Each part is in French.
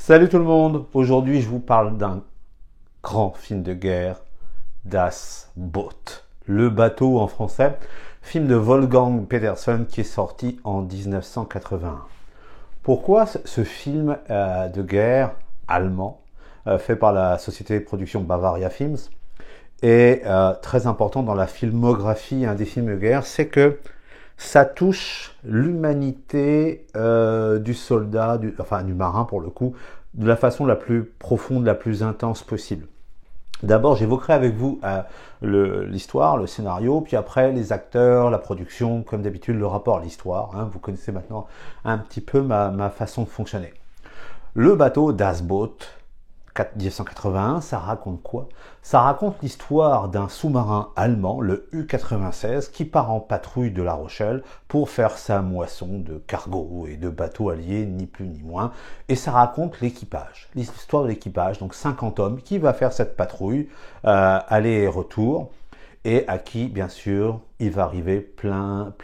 Salut tout le monde, aujourd'hui je vous parle d'un grand film de guerre, Das Boot, le bateau en français, film de Wolfgang Petersen qui est sorti en 1981. Pourquoi ce film de guerre allemand, fait par la société de production Bavaria Films, est très important dans la filmographie des films de guerre, c'est que ça touche l'humanité du soldat, du marin pour le coup, de la façon la plus profonde, la plus intense possible. D'abord, j'évoquerai avec vous l'histoire, le scénario, puis après les acteurs, la production, comme d'habitude le rapport à l'histoire. Vous connaissez maintenant un petit peu ma façon de fonctionner. Le bateau Das Boot, 1981, ça raconte quoi? Ça raconte l'histoire d'un sous-marin allemand, le U-96, qui part en patrouille de La Rochelle pour faire sa moisson de cargos et de bateaux alliés, ni plus ni moins. Et ça raconte l'équipage, l'histoire de l'équipage, donc 50 hommes, qui va faire cette patrouille, aller et retour, et à qui, bien sûr, il va arriver plein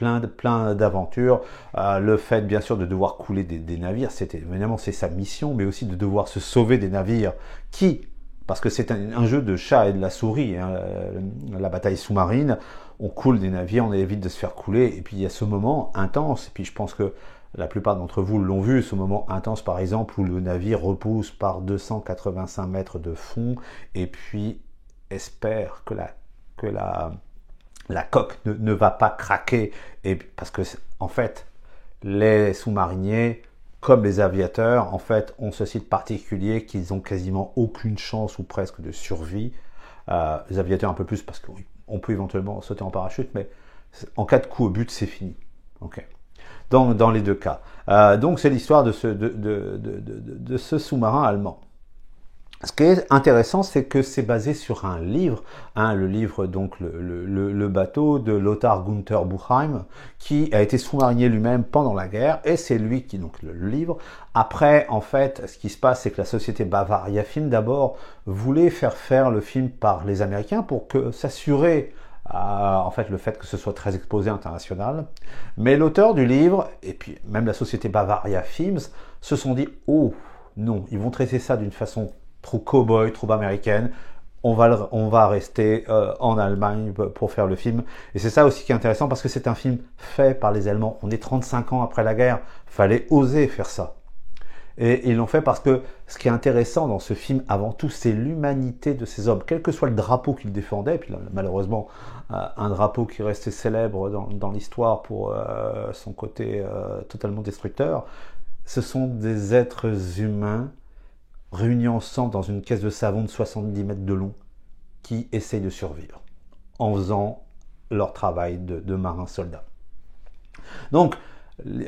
d'aventures. Le fait, bien sûr, de devoir couler des navires, évidemment, c'est sa mission, mais aussi de devoir se sauver des navires qui, parce que c'est un jeu de chat et de la souris, la bataille sous-marine, on coule des navires, on évite de se faire couler, et puis il y a ce moment intense, et puis je pense que la plupart d'entre vous l'ont vu, ce moment intense, par exemple, où le navire repousse par 285 mètres de fond, et puis espère que la coque ne va pas craquer, et parce que en fait les sous-mariniers comme les aviateurs en fait ont ce site particulier qu'ils ont quasiment aucune chance ou presque de survie. Les aviateurs un peu plus parce qu'on peut éventuellement sauter en parachute, mais en cas de coup au but c'est fini. Okay. Dans les deux cas. Donc c'est l'histoire de ce sous-marin allemand. Ce qui est intéressant, c'est que c'est basé sur un livre, le livre donc le bateau de Lothar Gunther Buchheim, qui a été sous-marinier lui-même pendant la guerre, et c'est lui qui donc le livre. Après, en fait, ce qui se passe, c'est que la société Bavaria Film d'abord voulait faire le film par les Américains pour s'assurer en fait le fait que ce soit très exposé international. Mais l'auteur du livre et puis même la société Bavaria Films se sont dit oh non, ils vont traiter ça d'une façon trop cow-boy, trop américaine, on va rester en Allemagne pour faire le film. Et c'est ça aussi qui est intéressant parce que c'est un film fait par les Allemands. On est 35 ans après la guerre, fallait oser faire ça. Et ils l'ont fait parce que ce qui est intéressant dans ce film, avant tout, c'est l'humanité de ces hommes. Quel que soit le drapeau qu'ils défendaient, et puis là, malheureusement, un drapeau qui restait célèbre dans l'histoire pour son côté totalement destructeur, ce sont des êtres humains réunis ensemble dans une caisse de savon de 70 mètres de long qui essayent de survivre en faisant leur travail de marins-soldats. Donc,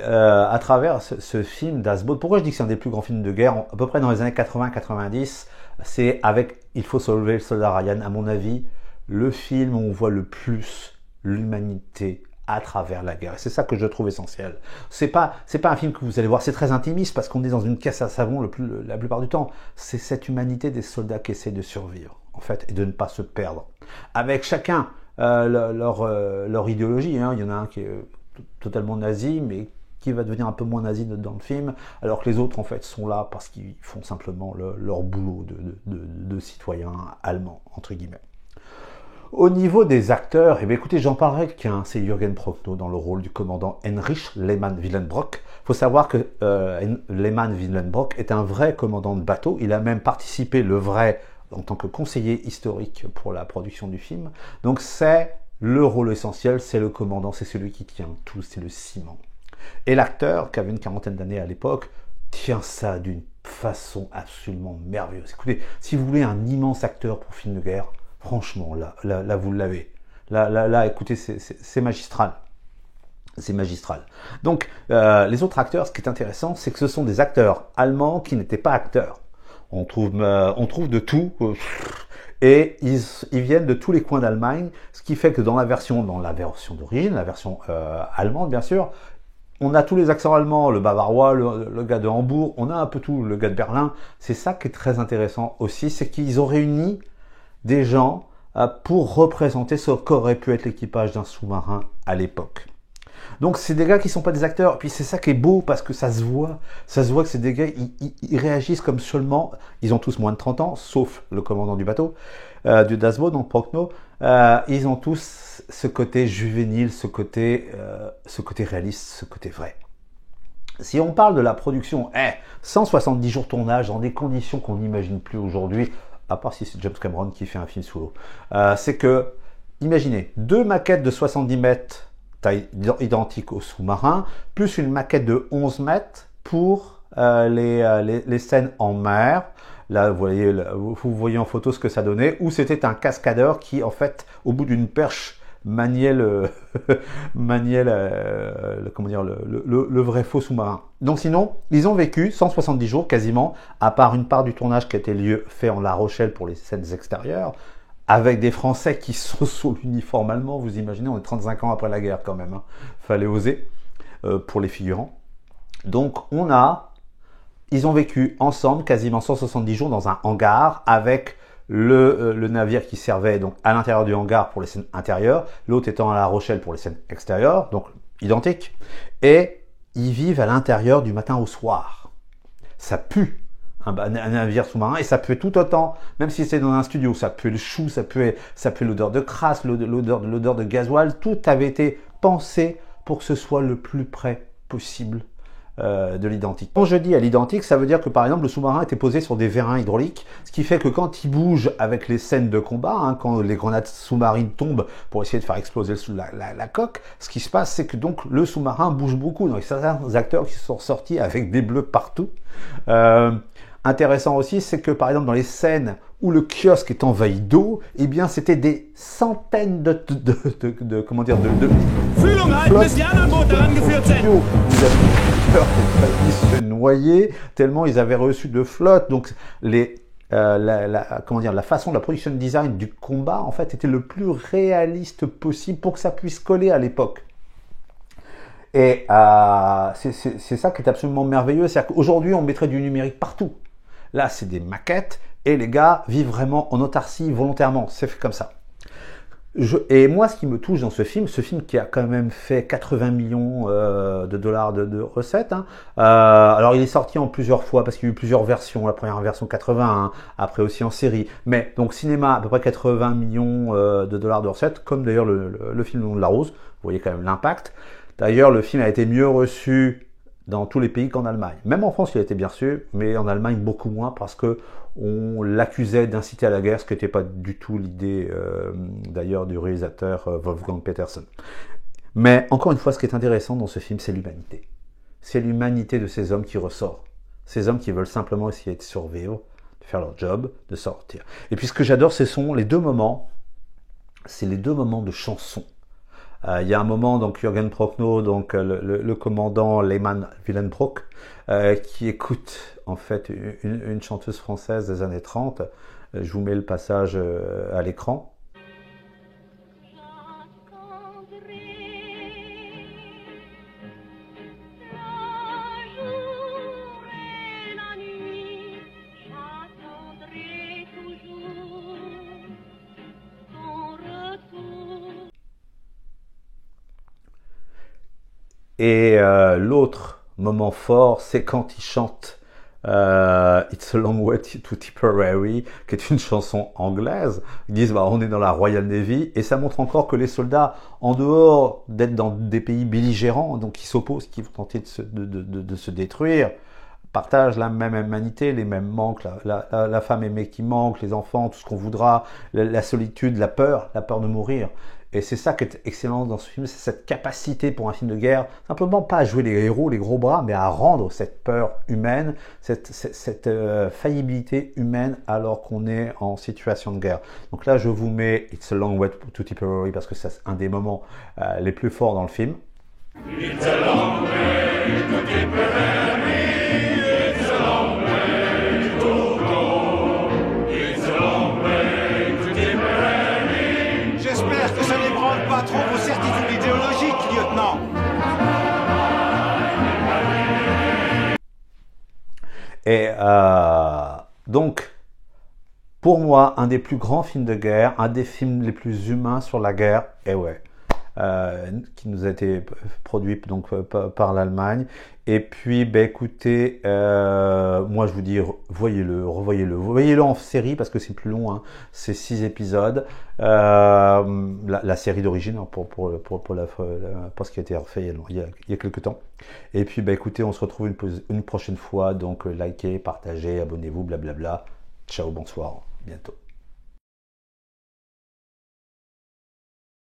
à travers ce film Das Boot, pourquoi je dis que c'est un des plus grands films de guerre, à peu près dans les années 80-90, c'est avec Il faut sauver le soldat Ryan, à mon avis, le film où on voit le plus l'humanité à travers la guerre. Et c'est ça que je trouve essentiel. C'est pas un film que vous allez voir, c'est très intimiste parce qu'on est dans une caisse à savon la plupart du temps. C'est cette humanité des soldats qui essaient de survivre, en fait, et de ne pas se perdre. Avec chacun leur idéologie. Il y en a un qui est totalement nazi, mais qui va devenir un peu moins nazi dans le film, alors que les autres, en fait, sont là parce qu'ils font simplement leur boulot de citoyens allemands, entre guillemets. Au niveau des acteurs, eh bien écoutez, j'en parlerai qu'un, c'est Jürgen Prochnow dans le rôle du commandant Heinrich Lehmann-Willenbrock. Il faut savoir que Lehmann-Willenbrock est un vrai commandant de bateau. Il a même participé, le vrai, en tant que conseiller historique pour la production du film. Donc c'est le rôle essentiel, c'est le commandant, c'est celui qui tient tout, c'est le ciment. Et l'acteur, qui avait une quarantaine d'années à l'époque, tient ça d'une façon absolument merveilleuse. Écoutez, si vous voulez un immense acteur pour film de guerre, franchement, là vous l'avez. Là, écoutez, c'est magistral. C'est magistral. Donc, les autres acteurs, ce qui est intéressant, c'est que ce sont des acteurs allemands qui n'étaient pas acteurs. On trouve de tout. Et ils viennent de tous les coins d'Allemagne, ce qui fait que dans la version d'origine, la version allemande, bien sûr, on a tous les accents allemands, le bavarois, le gars de Hambourg, on a un peu tout, le gars de Berlin. C'est ça qui est très intéressant aussi, c'est qu'ils ont réuni des gens pour représenter ce qu'aurait pu être l'équipage d'un sous-marin à l'époque. Donc c'est des gars qui sont pas des acteurs. Puis c'est ça qui est beau parce que ça se voit que c'est des gars, ils réagissent comme seulement, ils ont tous moins de 30 ans, sauf le commandant du bateau, du Das Boot, donc Prochnow. Ils ont tous ce côté juvénile, ce côté réaliste, ce côté vrai. Si on parle de la production, 170 jours de tournage dans des conditions qu'on n'imagine plus aujourd'hui, à part si c'est James Cameron qui fait un film sous l'eau, c'est que, imaginez, 2 maquettes de 70 mètres, taille identique au sous-marin, plus une maquette de 11 mètres pour les scènes en mer. Là, vous voyez en photo ce que ça donnait, où c'était un cascadeur qui, en fait, au bout d'une perche, maniait le vrai faux sous-marin. Donc sinon, ils ont vécu 170 jours quasiment, à part une part du tournage qui a été fait en La Rochelle pour les scènes extérieures, avec des Français qui sont sous l'uniforme allemand. Vous imaginez, on est 35 ans après la guerre quand même, hein. Fallait oser pour les figurants. Donc ils ont vécu ensemble quasiment 170 jours dans un hangar avec le navire qui servait donc à l'intérieur du hangar pour les scènes intérieures, l'autre étant à La Rochelle pour les scènes extérieures, donc identiques, et ils vivent à l'intérieur du matin au soir. Ça pue un navire sous-marin, et ça pue tout autant, même si c'est dans un studio, ça pue le chou, ça pue l'odeur de crasse, l'odeur de gasoil, tout avait été pensé pour que ce soit le plus près possible de l'identique. Quand je dis à l'identique, ça veut dire que par exemple le sous-marin était posé sur des vérins hydrauliques, ce qui fait que quand il bouge avec les scènes de combat, quand les grenades sous-marines tombent pour essayer de faire exploser la coque, ce qui se passe, c'est que donc le sous-marin bouge beaucoup. Donc il y a certains acteurs qui sont sortis avec des bleus partout. Intéressant aussi, c'est que par exemple dans les scènes où le kiosque est envahi d'eau, eh bien c'était des centaines de Vous avez peur qu'ils se noyaient tellement ils avaient reçu de flotte. Donc la façon de la production design du combat en fait était le plus réaliste possible pour que ça puisse coller à l'époque. Et c'est ça qui est absolument merveilleux, c'est qu'aujourd'hui on mettrait du numérique partout. Là, c'est des maquettes et les gars vivent vraiment en autarcie volontairement. C'est fait comme ça. Et moi, ce qui me touche dans ce film qui a quand même fait 80 millions de dollars de recettes. Alors, il est sorti en plusieurs fois parce qu'il y a eu plusieurs versions. La première version 80, après aussi en série. Mais donc cinéma, à peu près 80 millions de dollars de recettes, comme d'ailleurs le film Le Nom de la Rose. Vous voyez quand même l'impact. D'ailleurs, le film a été mieux reçu dans tous les pays qu'en Allemagne. Même en France, il a été bien reçu, mais en Allemagne, beaucoup moins, parce que on l'accusait d'inciter à la guerre, ce qui n'était pas du tout l'idée, d'ailleurs, du réalisateur Wolfgang Petersen. Mais, encore une fois, ce qui est intéressant dans ce film, c'est l'humanité. C'est l'humanité de ces hommes qui ressort. Ces hommes qui veulent simplement essayer de survivre, de faire leur job, de sortir. Et puis, ce que j'adore, ce sont les deux moments, c'est les deux moments de chansons. Il y a un moment, donc Jürgen Prochnow, donc le commandant Lehmann Willenbrock, qui écoute en fait une chanteuse française des années 30. Je vous mets le passage à l'écran. Et l'autre moment fort, c'est quand il chante It's a Long Way to Tipperary, qui est une chanson anglaise. Ils disent on est dans la Royal Navy, et ça montre encore que les soldats, en dehors d'être dans des pays belligérants, donc qui s'opposent, qui vont tenter de se détruire, partagent la même humanité, les mêmes manques, la femme aimée qui manque, les enfants, tout ce qu'on voudra, la solitude, la peur de mourir. Et c'est ça qui est excellent dans ce film, c'est cette capacité pour un film de guerre, simplement pas à jouer les héros, les gros bras, mais à rendre cette peur humaine, cette faillibilité humaine alors qu'on est en situation de guerre. Donc là, je vous mets It's a Long Way to Tipperary parce que c'est un des moments les plus forts dans le film. It's a long way to Tipperary. Pas trop vos certitudes idéologiques, lieutenant. Et donc, pour moi, un des plus grands films de guerre, un des films les plus humains sur la guerre, et ouais, qui nous a été produit donc par l'Allemagne. Et puis, ben écoutez, moi je vous dis, voyez-le, revoyez-le, voyez-le en série parce que c'est plus long, hein. C'est 6 épisodes. La série d'origine hein, pour ce qui a été refait il y a quelques temps. Et puis, ben écoutez, on se retrouve une prochaine fois. Donc, likez, partagez, abonnez-vous, blablabla. Ciao, bonsoir, bientôt.